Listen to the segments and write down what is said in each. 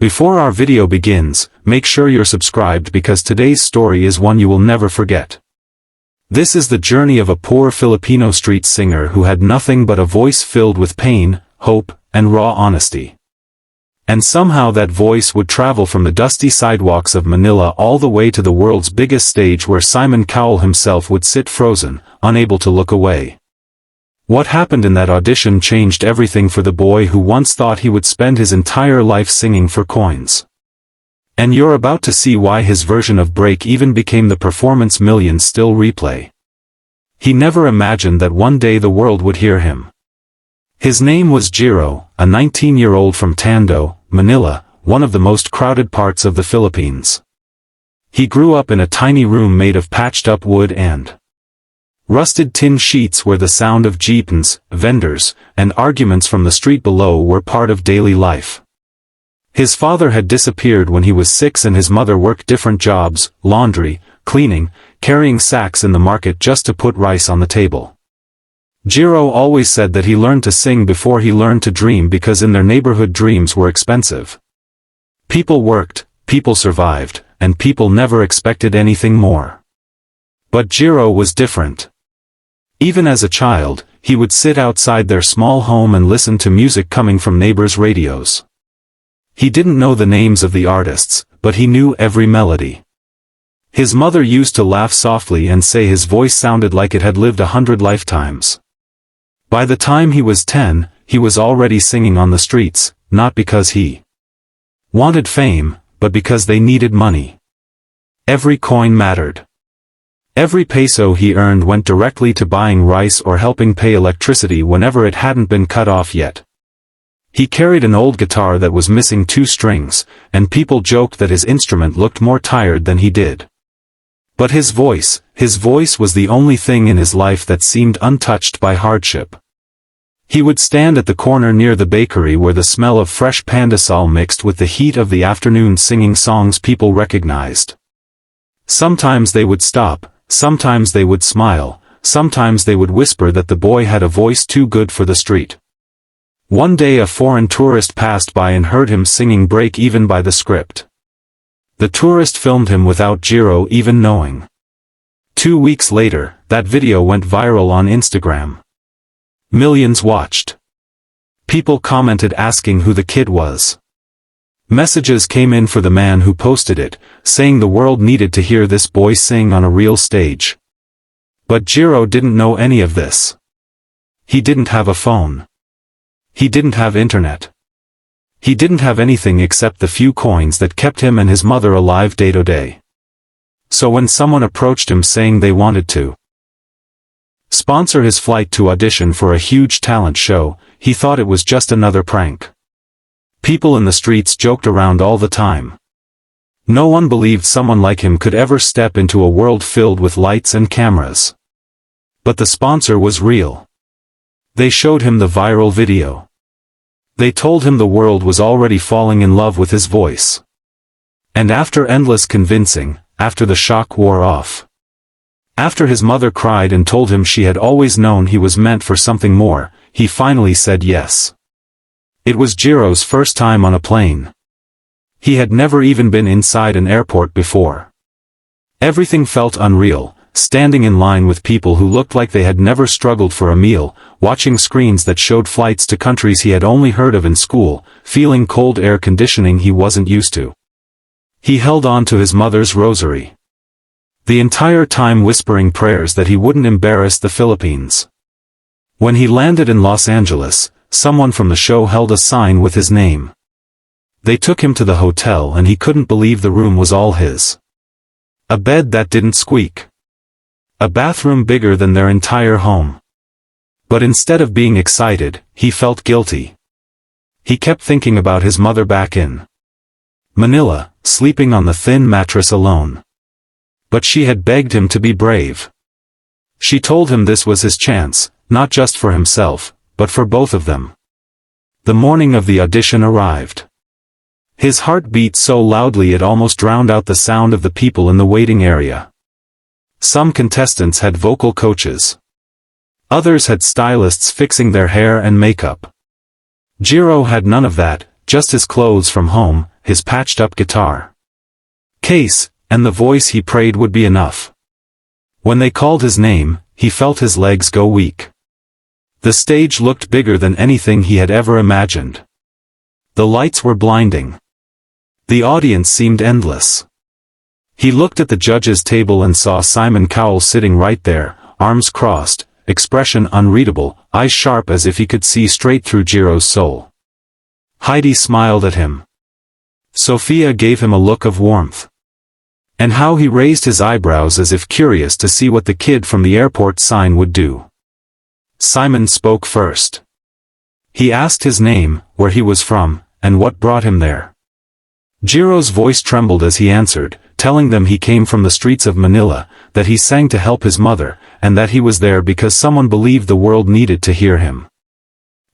Before our video begins, make sure you're subscribed because today's story is one you will never forget. This is the journey of a poor Filipino street singer who had nothing but a voice filled with pain, hope, and raw honesty. And somehow that voice would travel from the dusty sidewalks of Manila all the way to the world's biggest stage where Simon Cowell himself would sit frozen, unable to look away. What happened in that audition changed everything for the boy who once thought he would spend his entire life singing for coins. And you're about to see why his version of Breakeven became the performance millions still replay. He never imagined that one day the world would hear him. His name was Jiro, a 19-year-old from Tondo, Manila, one of the most crowded parts of the Philippines. He grew up in a tiny room made of patched-up wood and rusted tin sheets where the sound of jeepneys, vendors, and arguments from the street below were part of daily life. His father had disappeared when he was 6 and his mother worked different jobs, laundry, cleaning, carrying sacks in the market just to put rice on the table. Jiro always said that he learned to sing before he learned to dream because in their neighborhood dreams were expensive. People worked, people survived, and people never expected anything more. But Jiro was different. Even as a child, he would sit outside their small home and listen to music coming from neighbors' radios. He didn't know the names of the artists, but he knew every melody. His mother used to laugh softly and say his voice sounded like it had lived 100 lifetimes. By the time he was 10, he was already singing on the streets, not because he wanted fame, but because they needed money. Every coin mattered. Every peso he earned went directly to buying rice or helping pay electricity whenever it hadn't been cut off yet. He carried an old guitar that was missing 2 strings, and people joked that his instrument looked more tired than he did. But his voice was the only thing in his life that seemed untouched by hardship. He would stand at the corner near the bakery where the smell of fresh pandesal mixed with the heat of the afternoon singing songs people recognized. Sometimes they would stop. Sometimes they would smile, sometimes they would whisper that the boy had a voice too good for the street. One day a foreign tourist passed by and heard him singing Breakeven by the script. The tourist filmed him without Jiro even knowing. 2 weeks later, that video went viral on Instagram. Millions watched. People commented asking who the kid was. Messages came in for the man who posted it, saying the world needed to hear this boy sing on a real stage. But Jiro didn't know any of this. He didn't have a phone. He didn't have internet. He didn't have anything except the few coins that kept him and his mother alive day to day. So when someone approached him saying they wanted to sponsor his flight to audition for a huge talent show, he thought it was just another prank. People in the streets joked around all the time. No one believed someone like him could ever step into a world filled with lights and cameras. But the sponsor was real. They showed him the viral video. They told him the world was already falling in love with his voice. And after endless convincing, after the shock wore off, after his mother cried and told him she had always known he was meant for something more, he finally said yes. It was Jiro's first time on a plane. He had never even been inside an airport before. Everything felt unreal, standing in line with people who looked like they had never struggled for a meal, watching screens that showed flights to countries he had only heard of in school, feeling cold air conditioning he wasn't used to. He held on to his mother's rosary. The entire time whispering prayers that he wouldn't embarrass the Philippines. When he landed in Los Angeles, someone from the show held a sign with his name. They took him to the hotel and he couldn't believe the room was all his. A bed that didn't squeak. A bathroom bigger than their entire home. But instead of being excited, he felt guilty. He kept thinking about his mother back in Manila, sleeping on the thin mattress alone. But she had begged him to be brave. She told him this was his chance, not just for himself, but for both of them. The morning of the audition arrived. His heart beat so loudly it almost drowned out the sound of the people in the waiting area. Some contestants had vocal coaches. Others had stylists fixing their hair and makeup. Jiro had none of that, just his clothes from home, his patched-up guitar case, and the voice he prayed would be enough. When they called his name, he felt his legs go weak. The stage looked bigger than anything he had ever imagined. The lights were blinding. The audience seemed endless. He looked at the judges' table and saw Simon Cowell sitting right there, arms crossed, expression unreadable, eyes sharp as if he could see straight through Jiro's soul. Heidi smiled at him. Sophia gave him a look of warmth. And how he raised his eyebrows as if curious to see what the kid from the airport sign would do. Simon spoke first. He asked his name, where he was from, and what brought him there. Jiro's voice trembled as he answered, telling them he came from the streets of Manila, that he sang to help his mother, and that he was there because someone believed the world needed to hear him.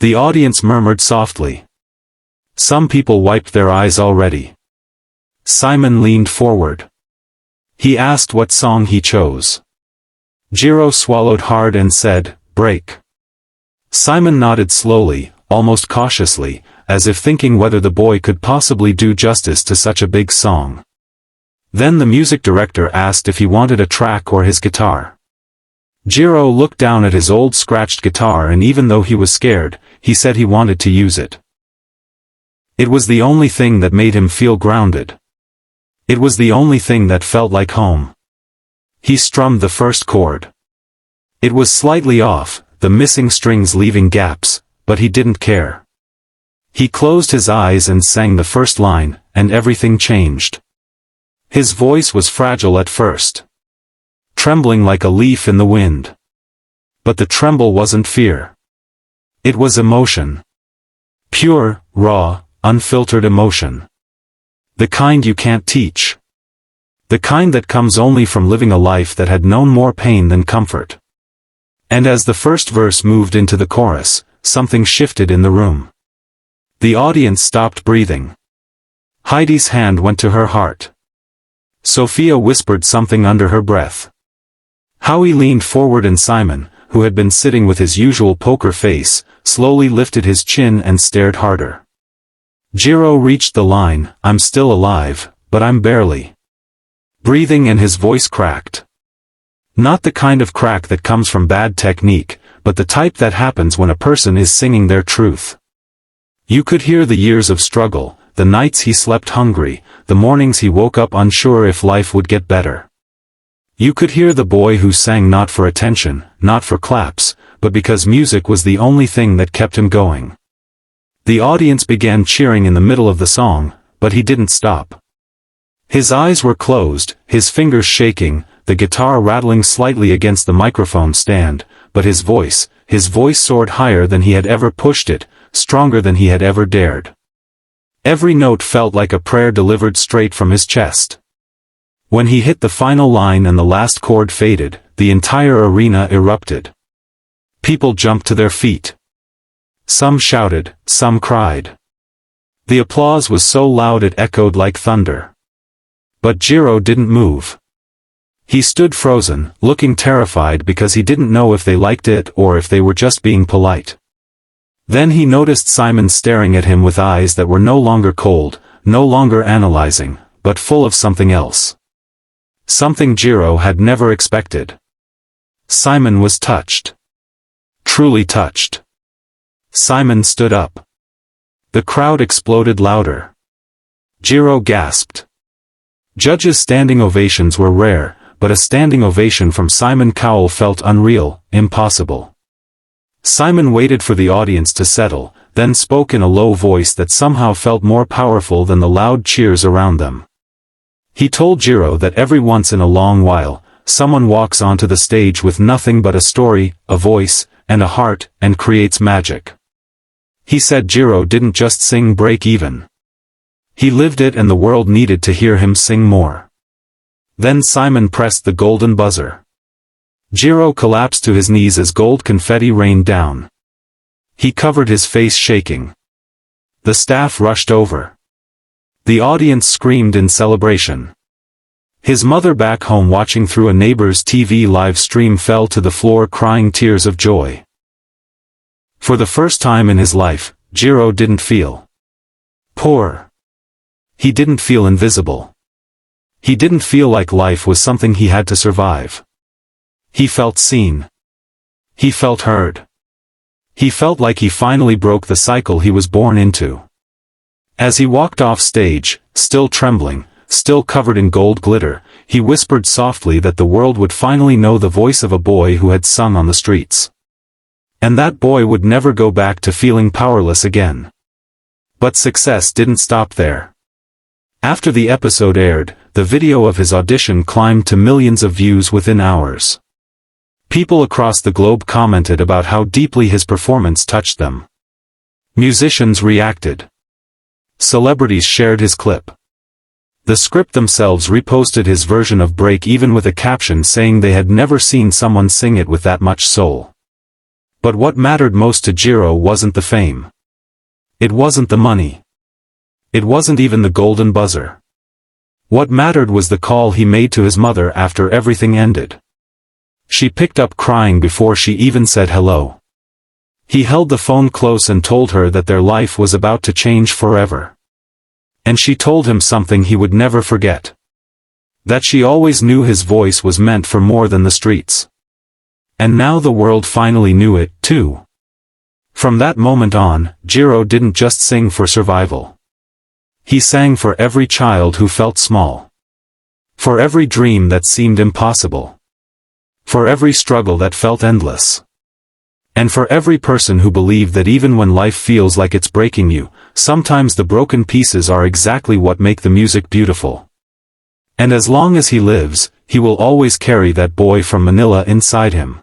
The audience murmured softly. Some people wiped their eyes already. Simon leaned forward. He asked what song he chose. Jiro swallowed hard and said, "Break." Simon nodded slowly, almost cautiously, as if thinking whether the boy could possibly do justice to such a big song. Then the music director asked if he wanted a track or his guitar. Jiro looked down at his old scratched guitar, and even though he was scared, he said he wanted to use it. It was the only thing that made him feel grounded. It was the only thing that felt like home. He strummed the first chord. It was slightly off, the missing strings leaving gaps, but he didn't care. He closed his eyes and sang the first line, and everything changed. His voice was fragile at first, trembling like a leaf in the wind. But the tremble wasn't fear. It was emotion. Pure, raw, unfiltered emotion. The kind you can't teach. The kind that comes only from living a life that had known more pain than comfort. And as the first verse moved into the chorus, something shifted in the room. The audience stopped breathing. Heidi's hand went to her heart. Sophia whispered something under her breath. Howie leaned forward, and Simon, who had been sitting with his usual poker face, slowly lifted his chin and stared harder. Jiro reached the line, "I'm still alive, but I'm barely breathing," and his voice cracked. Not the kind of crack that comes from bad technique, but the type that happens when a person is singing their truth. You could hear the years of struggle, the nights he slept hungry, the mornings he woke up unsure if life would get better. You could hear the boy who sang not for attention, not for claps, but because music was the only thing that kept him going. The audience began cheering in the middle of the song, but he didn't stop. His eyes were closed, his fingers shaking, the guitar rattling slightly against the microphone stand, but his voice soared higher than he had ever pushed it, stronger than he had ever dared. Every note felt like a prayer delivered straight from his chest. When he hit the final line and the last chord faded, the entire arena erupted. People jumped to their feet. Some shouted, some cried. The applause was so loud it echoed like thunder. But Jiro didn't move. He stood frozen, looking terrified because he didn't know if they liked it or if they were just being polite. Then he noticed Simon staring at him with eyes that were no longer cold, no longer analyzing, but full of something else. Something Jiro had never expected. Simon was touched. Truly touched. Simon stood up. The crowd exploded louder. Jiro gasped. Judges' standing ovations were rare, but a standing ovation from Simon Cowell felt unreal, impossible. Simon waited for the audience to settle, then spoke in a low voice that somehow felt more powerful than the loud cheers around them. He told Jiro that every once in a long while, someone walks onto the stage with nothing but a story, a voice, and a heart, and creates magic. He said Jiro didn't just sing Breakeven. He lived it, and the world needed to hear him sing more. Then Simon pressed the golden buzzer. Jiro collapsed to his knees as gold confetti rained down. He covered his face, shaking. The staff rushed over. The audience screamed in celebration. His mother back home watching through a neighbor's TV live stream fell to the floor crying tears of joy. For the first time in his life, Jiro didn't feel poor. He didn't feel invisible. He didn't feel like life was something he had to survive. He felt seen. He felt heard. He felt like he finally broke the cycle he was born into. As he walked off stage, still trembling, still covered in gold glitter, he whispered softly that the world would finally know the voice of a boy who had sung on the streets. And that boy would never go back to feeling powerless again. But success didn't stop there. After the episode aired, the video of his audition climbed to millions of views within hours. People across the globe commented about how deeply his performance touched them. Musicians reacted. Celebrities shared his clip. The script themselves reposted his version of Breakeven with a caption saying they had never seen someone sing it with that much soul. But what mattered most to Jiro wasn't the fame. It wasn't the money. It wasn't even the golden buzzer. What mattered was the call he made to his mother after everything ended. She picked up crying before she even said hello. He held the phone close and told her that their life was about to change forever. And she told him something he would never forget. That she always knew his voice was meant for more than the streets. And now the world finally knew it, too. From that moment on, Jiro didn't just sing for survival. He sang for every child who felt small. For every dream that seemed impossible. For every struggle that felt endless. And for every person who believed that even when life feels like it's breaking you, sometimes the broken pieces are exactly what make the music beautiful. And as long as he lives, he will always carry that boy from Manila inside him.